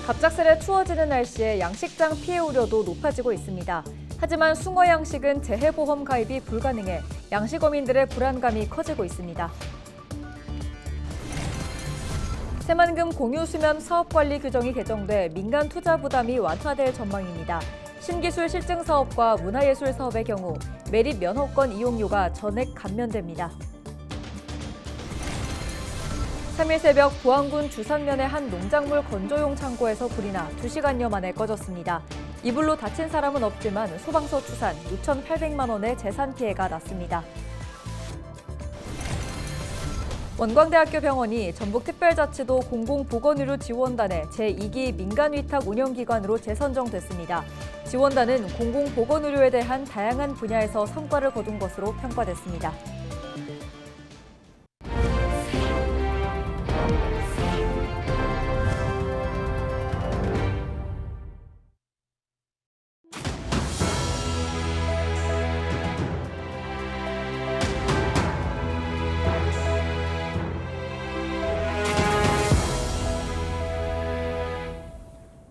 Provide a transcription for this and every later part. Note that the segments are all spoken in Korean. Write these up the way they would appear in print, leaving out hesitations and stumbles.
갑작스레 추워지는 날씨에 양식장 피해 우려도 높아지고 있습니다. 하지만 숭어 양식은 재해보험 가입이 불가능해 양식어민들의 불안감이 커지고 있습니다. 새만금 공유수면 사업관리 규정이 개정돼 민간 투자 부담이 완화될 전망입니다. 신기술 실증 사업과 문화예술 사업의 경우 매립 면허권 이용료가 전액 감면됩니다. 3일 새벽 부안군 주산면의 한 농작물 건조용 창고에서 불이 나 2시간여 만에 꺼졌습니다. 이불로 다친 사람은 없지만 소방서 추산 6,800만 원의 재산 피해가 났습니다. 원광대학교 병원이 전북특별자치도 공공보건의료 지원단의 제2기 민간위탁 운영기관으로 재선정됐습니다. 지원단은 공공보건의료에 대한 다양한 분야에서 성과를 거둔 것으로 평가됐습니다.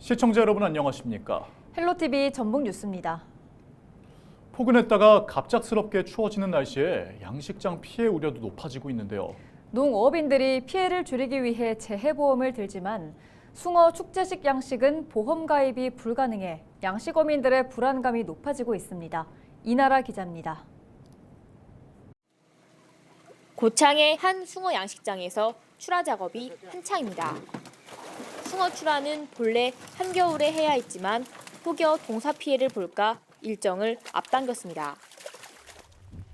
시청자 여러분 안녕하십니까? 헬로티비 전북뉴스입니다. 포근했다가 갑작스럽게 추워지는 날씨에 양식장 피해 우려도 높아지고 있는데요. 농어업인들이 피해를 줄이기 위해 재해보험을 들지만 숭어 축제식 양식은 보험 가입이 불가능해 양식어민들의 불안감이 높아지고 있습니다. 이나라 기자입니다. 고창의 한 숭어 양식장에서 출하 작업이 한창입니다. 숭어 출하는 본래 한겨울에 해야 했지만 혹여 동사 피해를 볼까 일정을 앞당겼습니다.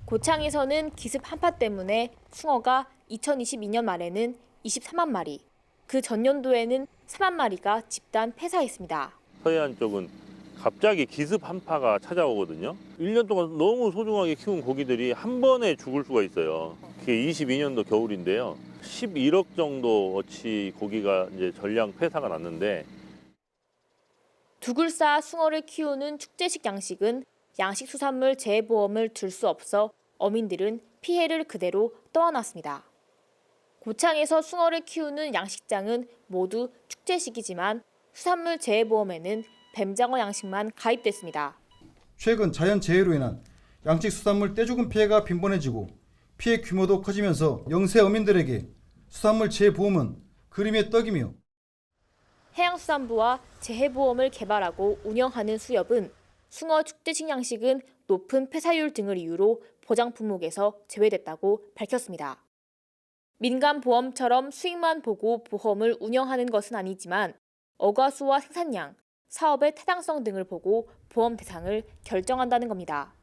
고창에서는 기습 한파 때문에 숭어가 2022년 말에는 23만 마리, 그 전년도에는 4만 마리가 집단 폐사했습니다. 서해안 쪽은 갑자기 기습 한파가 찾아오거든요. 1년 동안 너무 소중하게 키운 고기들이 한 번에 죽을 수가 있어요. 그게 22년도 겨울인데요. 11억 정도 어치 고기가 이제 전량 폐사가 났는데 두글사 숭어를 키우는 축제식 양식은 양식수산물 재해보험을 들 수 없어 어민들은 피해를 그대로 떠안았습니다. 고창에서 숭어를 키우는 양식장은 모두 축제식이지만 수산물 재해보험에는 뱀장어 양식만 가입됐습니다. 최근 자연재해로 인한 양식수산물 떼죽음 피해가 빈번해지고 피해 규모도 커지면서 영세 어민들에게 수산물 재해보험은 그림의 떡이며 해양수산부와 재해보험을 개발하고 운영하는 수협은 숭어 축제식 양식은 높은 폐사율 등을 이유로 보장 품목에서 제외됐다고 밝혔습니다. 민간보험처럼 수익만 보고 보험을 운영하는 것은 아니지만 어과수와 생산량, 사업의 타당성 등을 보고 보험 대상을 결정한다는 겁니다.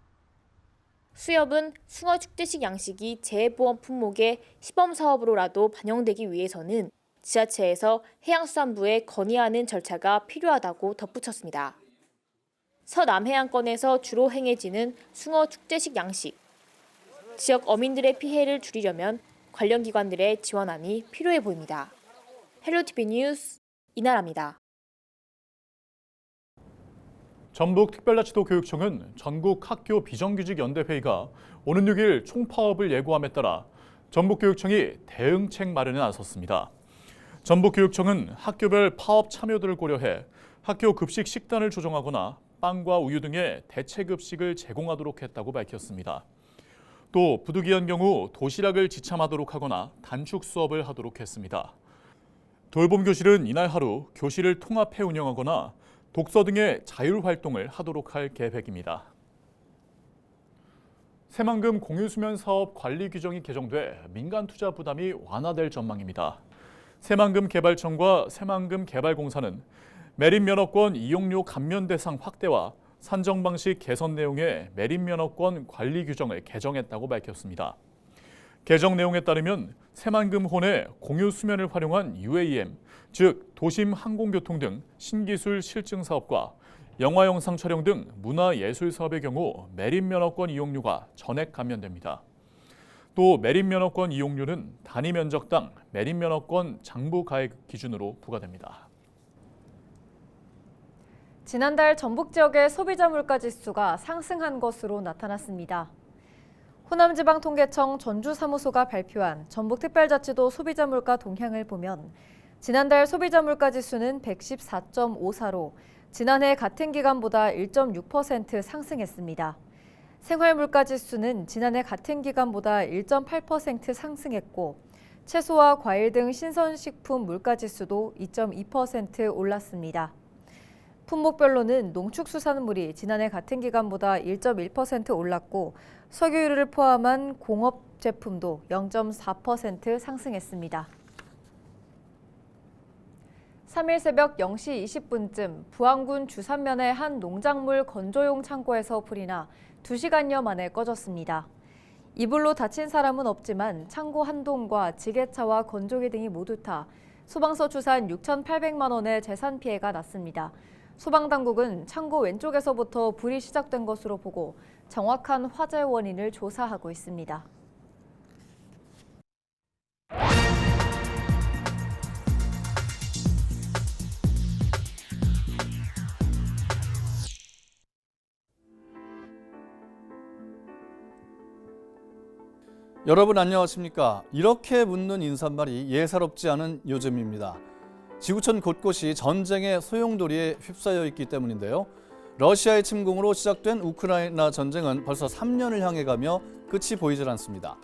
수협은 숭어 축제식 양식이 재해보험 품목의 시범사업으로라도 반영되기 위해서는 지자체에서 해양수산부에 건의하는 절차가 필요하다고 덧붙였습니다. 서남해안권에서 주로 행해지는 숭어 축제식 양식. 지역 어민들의 피해를 줄이려면 관련 기관들의 지원안이 필요해 보입니다. 헬로티비 뉴스 이나라입니다. 전북특별자치도 교육청은 전국 학교 비정규직연대회의가 오는 6일 총파업을 예고함에 따라 전북교육청이 대응책 마련에 나섰습니다. 전북교육청은 학교별 파업 참여도를 고려해 학교 급식 식단을 조정하거나 빵과 우유 등의 대체 급식을 제공하도록 했다고 밝혔습니다. 또 부득이한 경우 도시락을 지참하도록 하거나 단축 수업을 하도록 했습니다. 돌봄 교실은 이날 하루 교실을 통합해 운영하거나 독서 등의 자율 활동을 하도록 할 계획입니다. 새만금 공유수면 사업 관리 규정이 개정돼 민간 투자 부담이 완화될 전망입니다. 새만금 개발청과 새만금 개발공사는 매립 면허권 이용료 감면 대상 확대와 산정 방식 개선 내용의 매립 면허권 관리 규정을 개정했다고 밝혔습니다. 개정 내용에 따르면 새만금혼의 공유 수면을 활용한 UAM, 즉 도심 항공교통 등 신기술 실증 사업과 영화 영상 촬영 등 문화예술 사업의 경우 매립 면허권 이용료가 전액 감면됩니다. 또 매립 면허권 이용료는 단위 면적당 매립 면허권 장부 가액 기준으로 부과됩니다. 지난달 전북 지역의 소비자 물가 지수가 상승한 것으로 나타났습니다. 호남지방통계청 전주사무소가 발표한 전북특별자치도 소비자 물가 동향을 보면 지난달 소비자 물가지수는 114.54로 지난해 같은 기간보다 1.6% 상승했습니다. 생활물가지수는 지난해 같은 기간보다 1.8% 상승했고 채소와 과일 등 신선식품 물가지수도 2.2% 올랐습니다. 품목별로는 농축수산물이 지난해 같은 기간보다 1.1% 올랐고 석유류를 포함한 공업 제품도 0.4% 상승했습니다. 3일 새벽 0시 20분쯤 부안군 주산면의 한 농작물 건조용 창고에서 불이 나 2시간여 만에 꺼졌습니다. 이불로 다친 사람은 없지만 창고 한 동과 지게차와 건조기 등이 모두 타 소방서 추산 6,800만 원의 재산 피해가 났습니다. 소방당국은 창고 왼쪽에서부터 불이 시작된 것으로 보고 정확한 화재 원인을 조사하고 있습니다. 여러분 안녕하십니까? 이렇게 묻는 인사말이 예사롭지 않은 요즘입니다. 지구촌 곳곳이 전쟁의 소용돌이에 휩싸여 있기 때문인데요. 러시아의 침공으로 시작된 우크라이나 전쟁은 벌써 3년을 향해 가며 끝이 보이질 않습니다.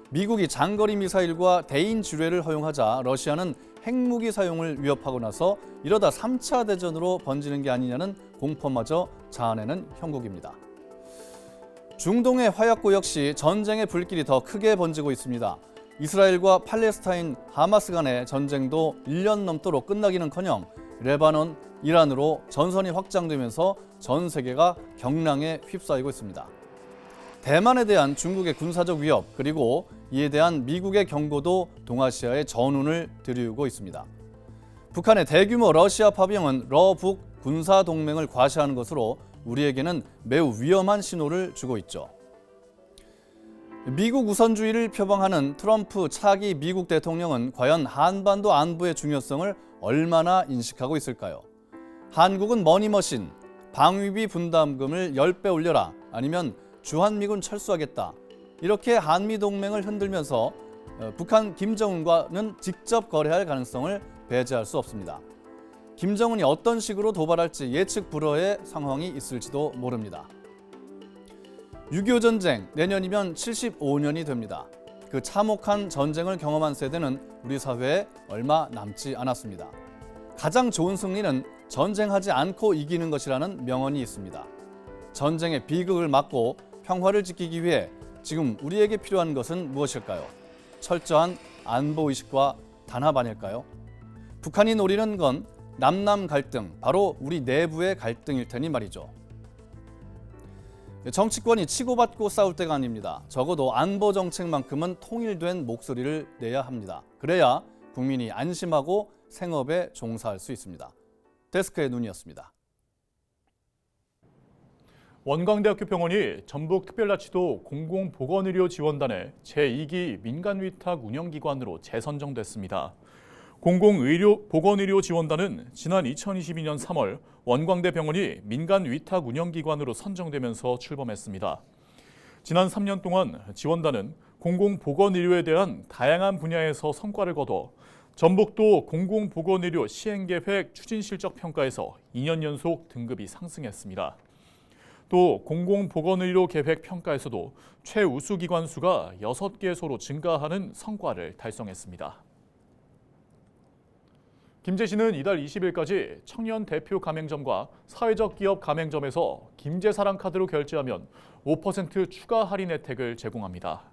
미국이 장거리 미사일과 대인 지뢰를 허용하자 러시아는 핵무기 사용을 위협하고 나서 이러다 3차 대전으로 번지는 게 아니냐는 공포마저 자아내는 형국입니다. 중동의 화약고 역시 전쟁의 불길이 더 크게 번지고 있습니다. 이스라엘과 팔레스타인, 하마스 간의 전쟁도 1년 넘도록 끝나기는커녕 레바논, 이란으로 전선이 확장되면서 전 세계가 경랑에 휩싸이고 있습니다. 대만에 대한 중국의 군사적 위협 그리고 이에 대한 미국의 경고도 동아시아의 전운을 들이우고 있습니다. 북한의 대규모 러시아 파병은 러북 군사동맹을 과시하는 것으로 우리에게는 매우 위험한 신호를 주고 있죠. 미국 우선주의를 표방하는 트럼프 차기 미국 대통령은 과연 한반도 안보의 중요성을 얼마나 인식하고 있을까요? 한국은 머니머신, 방위비 분담금을 10배 올려라 아니면 주한미군 철수하겠다 이렇게 한미동맹을 흔들면서 북한 김정은과는 직접 거래할 가능성을 배제할 수 없습니다. 김정은이 어떤 식으로 도발할지 예측 불허의 상황이 있을지도 모릅니다. 6.25 전쟁 내년이면 75년이 됩니다. 그 참혹한 전쟁을 경험한 세대는 우리 사회에 얼마 남지 않았습니다. 가장 좋은 승리는 전쟁하지 않고 이기는 것이라는 명언이 있습니다. 전쟁의 비극을 막고 평화를 지키기 위해 지금 우리에게 필요한 것은 무엇일까요? 철저한 안보의식과 단합 아닐까요? 북한이 노리는 건 남남 갈등, 바로 우리 내부의 갈등일 테니 말이죠. 정치권이 치고받고 싸울 때가 아닙니다. 적어도 안보 정책만큼은 통일된 목소리를 내야 합니다. 그래야 국민이 안심하고 생업에 종사할 수 있습니다. 데스크의 눈이었습니다. 원광대학교 병원이 전북특별자치도 공공보건의료 지원단의 제2기 민간위탁 운영기관으로 재선정됐습니다. 공공보건의료 지원단은 지난 2022년 3월 원광대 병원이 민간위탁 운영기관으로 선정되면서 출범했습니다. 지난 3년 동안 지원단은 공공보건의료에 대한 다양한 분야에서 성과를 거둬 전북도 공공보건의료 시행계획 추진실적평가에서 2년 연속 등급이 상승했습니다. 또 공공보건의료 계획 평가에서도 최우수 기관 수가 6개소로 증가하는 성과를 달성했습니다. 김제시는 이달 20일까지 청년 대표 가맹점과 사회적 기업 가맹점에서 김제사랑 카드로 결제하면 5% 추가 할인 혜택을 제공합니다.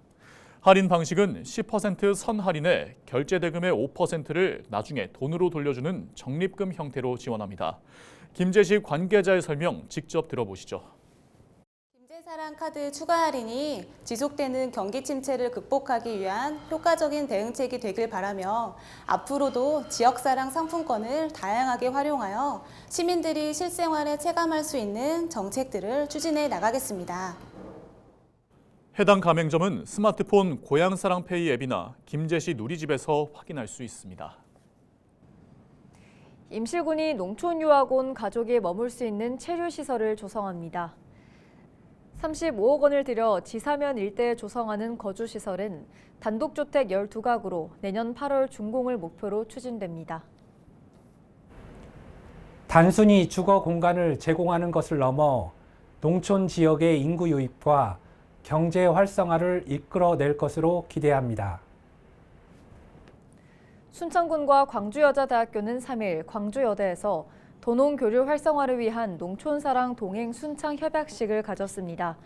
할인 방식은 10% 선할인에 결제 대금의 5%를 나중에 돈으로 돌려주는 적립금 형태로 지원합니다. 김제시 관계자의 설명 직접 들어보시죠. 김제사랑 카드 추가 할인이 지속되는 경기 침체를 극복하기 위한 효과적인 대응책이 되길 바라며 앞으로도 지역사랑 상품권을 다양하게 활용하여 시민들이 실생활에 체감할 수 있는 정책들을 추진해 나가겠습니다. 해당 가맹점은 스마트폰 고향사랑페이 앱이나 김제시 누리집에서 확인할 수 있습니다. 임실군이 농촌유학 온 가족이 머물 수 있는 체류시설을 조성합니다. 35억 원을 들여 지사면 일대에 조성하는 거주시설은 단독주택 12가구로 내년 8월 준공을 목표로 추진됩니다. 단순히 주거 공간을 제공하는 것을 넘어 농촌 지역의 인구 유입과 경제 활성화를 이끌어낼 것으로 기대합니다. 순천군과 광주여자대학교는 3일 광주여대에서 도농교류 활성화를 위한 농촌사랑 동행 순창 협약식을 가졌습니다.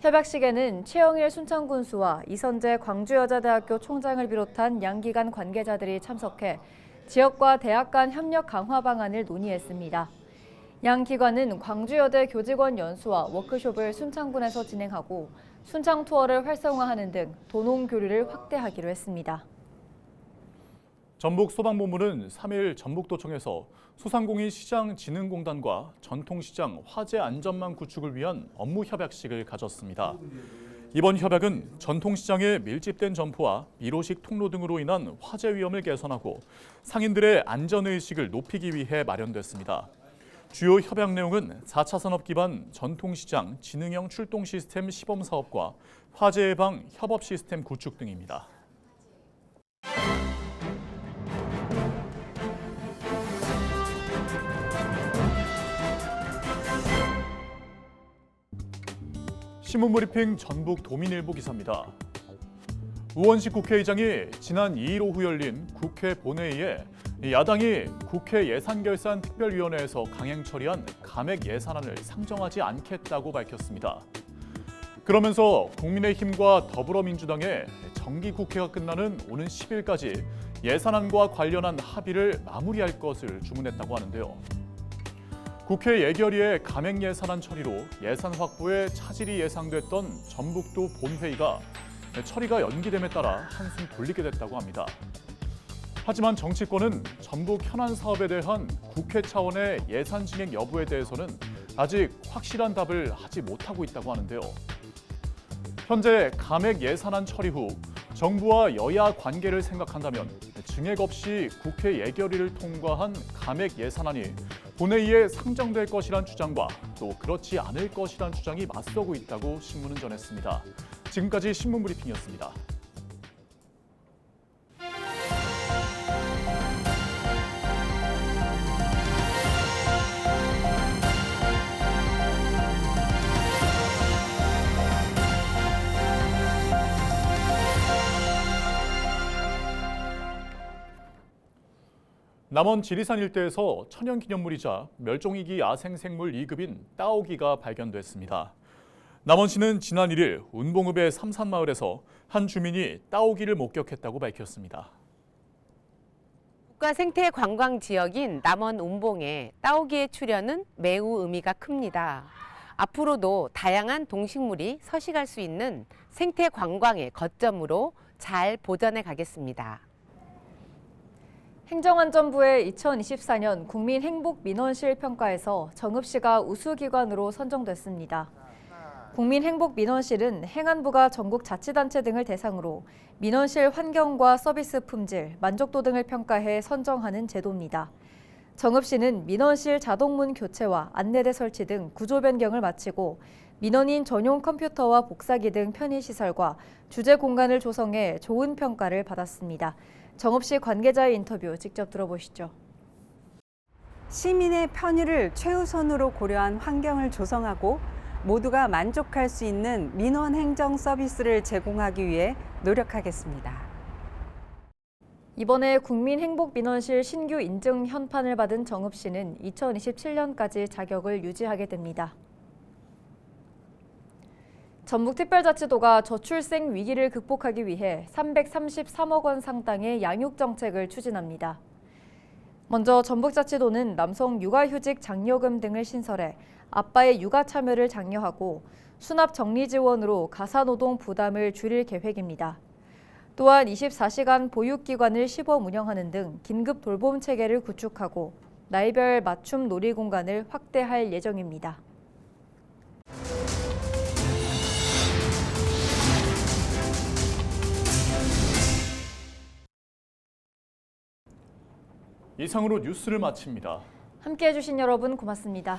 협약식에는 최영일 순천군수와 이선재 광주여자대학교 총장을 비롯한 양기관 관계자들이 참석해 지역과 대학 간 협력 강화 방안을 논의했습니다. 양 기관은 광주여대 교직원 연수와 워크숍을 순창군에서 진행하고 순창 투어를 활성화하는 등 도농교류를 확대하기로 했습니다. 전북소방본부는 3일 전북도청에서 소상공인 시장진흥공단과 전통시장 화재 안전망 구축을 위한 업무 협약식을 가졌습니다. 이번 협약은 전통시장의 밀집된 점포와 미로식 통로 등으로 인한 화재 위험을 개선하고 상인들의 안전의식을 높이기 위해 마련됐습니다. 주요 협약 내용은 4차 산업 기반 전통시장 지능형 출동 시스템 시범 사업과 화재 예방 협업 시스템 구축 등입니다. 신문브리핑 전북 도민일보 기사입니다. 우원식 국회의장이 지난 2일 오후 열린 국회 본회의에 야당이 국회 예산결산특별위원회에서 강행 처리한 감액 예산안을 상정하지 않겠다고 밝혔습니다. 그러면서 국민의힘과 더불어민주당의 정기국회가 끝나는 오는 10일까지 예산안과 관련한 합의를 마무리할 것을 주문했다고 하는데요. 국회 예결위의 감액 예산안 처리로 예산 확보에 차질이 예상됐던 전북도 본회의가 처리가 연기됨에 따라 한숨 돌리게 됐다고 합니다. 하지만 정치권은 전북 현안 사업에 대한 국회 차원의 예산 진행 여부에 대해서는 아직 확실한 답을 하지 못하고 있다고 하는데요. 현재 감액 예산안 처리 후 정부와 여야 관계를 생각한다면 증액 없이 국회 예결위를 통과한 감액 예산안이 본회의에 상정될 것이란 주장과 또 그렇지 않을 것이란 주장이 맞서고 있다고 신문은 전했습니다. 지금까지 신문브리핑이었습니다. 남원 지리산 일대에서 천연기념물이자 멸종위기 야생생물 2급인 따오기가 발견됐습니다. 남원시는 지난 1일 운봉읍의 삼산마을에서 한 주민이 따오기를 목격했다고 밝혔습니다. 국가생태관광지역인 남원 운봉에 따오기의 출현은 매우 의미가 큽니다. 앞으로도 다양한 동식물이 서식할 수 있는 생태관광의 거점으로 잘 보전해 가겠습니다. 행정안전부의 2024년 국민행복민원실 평가에서 정읍시가 우수기관으로 선정됐습니다. 국민행복민원실은 행안부가 전국 자치단체 등을 대상으로 민원실 환경과 서비스 품질, 만족도 등을 평가해 선정하는 제도입니다. 정읍시는 민원실 자동문 교체와 안내대 설치 등 구조 변경을 마치고 민원인 전용 컴퓨터와 복사기 등 편의시설과 주재 공간을 조성해 좋은 평가를 받았습니다. 정읍시 관계자의 인터뷰 직접 들어보시죠. 시민의 편의를 최우선으로 고려한 환경을 조성하고 모두가 만족할 수 있는 민원 행정 서비스를 제공하기 위해 노력하겠습니다. 이번에 국민행복민원실 신규 인증 현판을 받은 정읍시는 2027년까지 자격을 유지하게 됩니다. 전북특별자치도가 저출생 위기를 극복하기 위해 333억 원 상당의 양육 정책을 추진합니다. 먼저 전북자치도는 남성 육아휴직 장려금 등을 신설해 아빠의 육아 참여를 장려하고 수납 정리 지원으로 가사노동 부담을 줄일 계획입니다. 또한 24시간 보육기관을 시범 운영하는 등 긴급 돌봄 체계를 구축하고 나이별 맞춤 놀이공간을 확대할 예정입니다. 이상으로 뉴스를 마칩니다. 함께해 주신 여러분 고맙습니다.